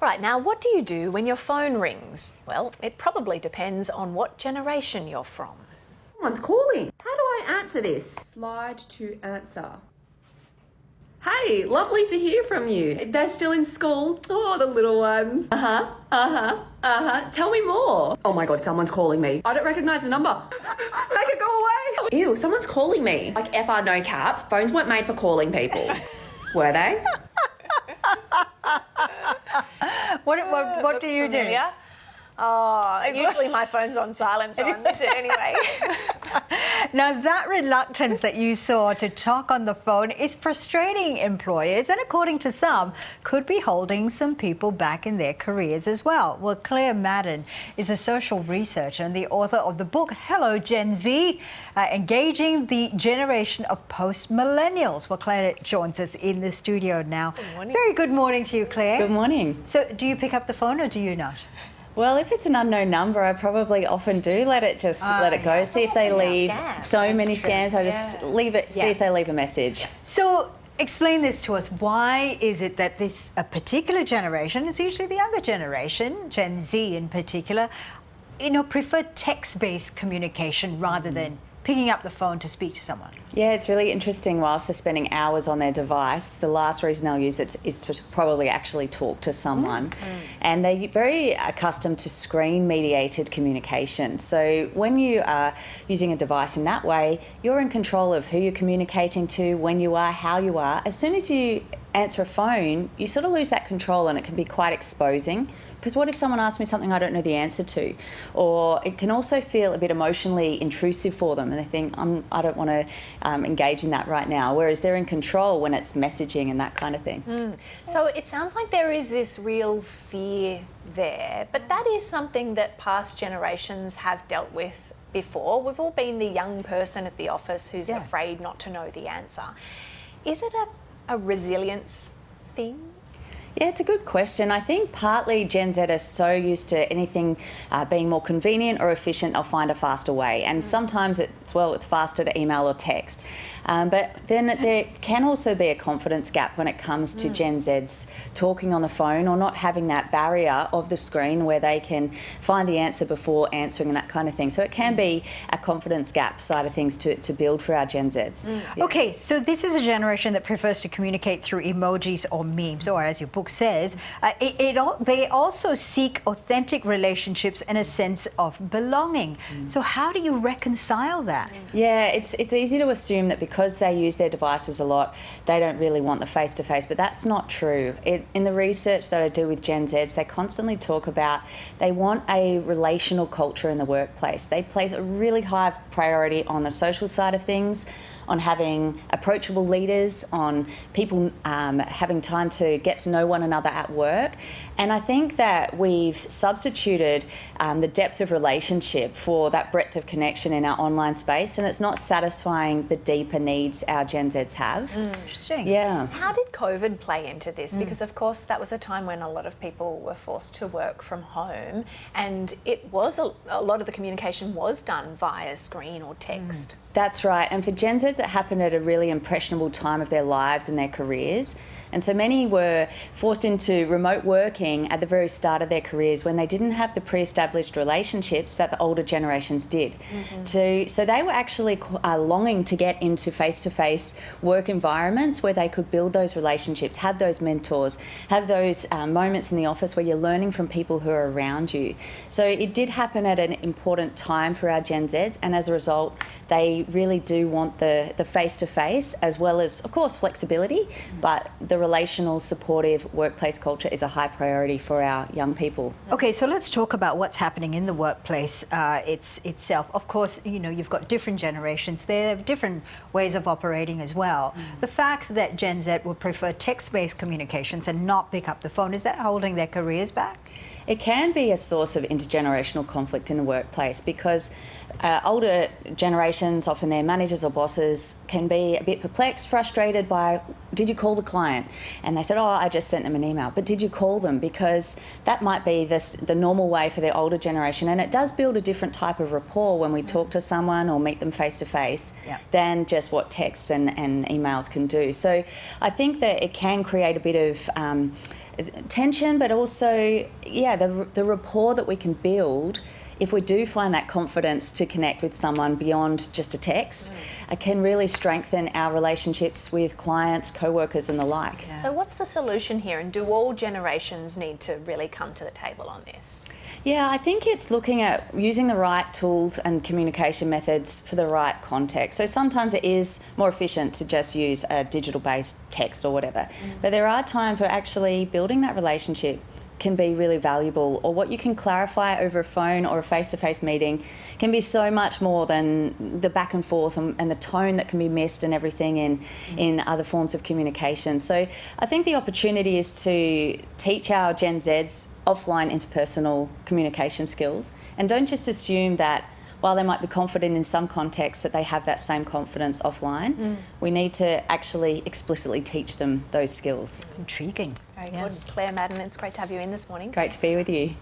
Right, now what do you do when your phone rings? Well, it probably depends on what generation you're from. Someone's calling. How do I answer this? Slide to answer. Hey, lovely to hear from you. They're still in school. Oh, the little ones. Tell me more. Oh my God, someone's calling me. I don't recognise the number. Make it go away. Ew, someone's calling me. Like FR no cap. Phones weren't made for calling people. Were they? What do you do? Yeah? Oh, usually my phone's on silent, so I miss it anyway. Now, that reluctance that you saw to talk on the phone is frustrating employers, and according to some, could be holding some people back in their careers as well. Well, Claire Madden is a social researcher and the author of the book Hello Gen Z, Engaging the Generation of Post-Millennials. Well, Claire joins us in the studio now. Good morning. Very good morning to you, Claire. Good morning. So, do you pick up the phone or do you not? Well, if it's an unknown number, I probably often do let it go. Yeah. See if they leave. Scams. So many scams. I just leave it. See if they leave a message. So explain this to us. Why is it that a particular generation, it's usually the younger generation, Gen Z in particular, prefer text-based communication rather than picking up the phone to speak to someone? Yeah, it's really interesting. Whilst they're spending hours on their device, the last reason they'll use it is to probably actually talk to someone. And they're very accustomed to screen-mediated communication. So when you are using a device in that way, you're in control of who you're communicating to, when you are, how you are. As soon as you answer a phone, you sort of lose that control, and it can be quite exposing. Because what if someone asks me something I don't know the answer to? Or it can also feel a bit emotionally intrusive for them, and they think, I don't want to engage in that right now, whereas they're in control when it's messaging and that kind of thing. So it sounds like there is this real fear there, but that is something that past generations have dealt with before. We've all been the young person at the office who's afraid not to know the answer. Is it a resilience thing? Yeah, it's a good question. I think partly Gen Z are so used to anything being more convenient or efficient, they'll find a faster way. And sometimes it's faster to email or text. But then there can also be a confidence gap when it comes to Gen Zs talking on the phone or not having that barrier of the screen where they can find the answer before answering and that kind of thing. So it can be a confidence gap side of things to build for our Gen Zs. Yeah. Okay, so this is a generation that prefers to communicate through emojis or memes, or as your book says, they also seek authentic relationships and a sense of belonging. So how do you reconcile that? Yeah, it's easy to assume that because they use their devices a lot, they don't really want the face-to-face, but that's not true. In the research that I do with Gen Zs, they constantly talk about they want a relational culture in the workplace. They place a really high priority on the social side of things, on having approachable leaders, on people having time to get to know one another at work. And I think that we've substituted the depth of relationship for that breadth of connection in our online space, and it's not satisfying the deeper needs our Gen Zs have. Interesting. Yeah. How did COVID play into this? Because of course that was a time when a lot of people were forced to work from home, and it was a lot of the communication was done via screen or text. That's right. And for Gen Zs, it happened at a really impressionable time of their lives and their careers. And so many were forced into remote working at the very start of their careers when they didn't have the pre-established relationships that the older generations did. So they were actually longing to get into face-to-face work environments where they could build those relationships, have those mentors, have those moments in the office where you're learning from people who are around you. So it did happen at an important time for our Gen Zs, and as a result, they really do want the face-to-face as well as, of course, flexibility, but the relational, supportive workplace culture is a high priority for our young people. Okay, so let's talk about what's happening in the workplace itself. Of course, you've got different generations there, have different ways of operating as well. The fact that Gen Z would prefer text-based communications and not pick up the phone, is that holding their careers back? It can be a source of intergenerational conflict in the workplace because older generations, often their managers or bosses, can be a bit perplexed, frustrated by, did you call the client? And they said, oh, I just sent them an email. But did you call them? Because that might be the normal way for the older generation. And it does build a different type of rapport when we talk to someone or meet them face to face than just what texts and emails can do. So I think that it can create a bit of tension, but also, yeah, the rapport that we can build if we do find that confidence to connect with someone beyond just a text. It can really strengthen our relationships with clients, co-workers and the like. So what's the solution here, and do all generations need to really come to the table on this? Yeah, I think it's looking at using the right tools and communication methods for the right context. So sometimes it is more efficient to just use a digital-based text or whatever. But there are times where actually building that relationship can be really valuable, or what you can clarify over a phone or a face-to-face meeting can be so much more than the back and forth and the tone that can be missed and everything in other forms of communication. So I think the opportunity is to teach our Gen Zs offline interpersonal communication skills, and don't just assume that while they might be confident in some contexts that they have that same confidence offline. We need to actually explicitly teach them those skills. Intriguing. Very good. Claire, Madden, it's great to have you in this morning. Great to be with you.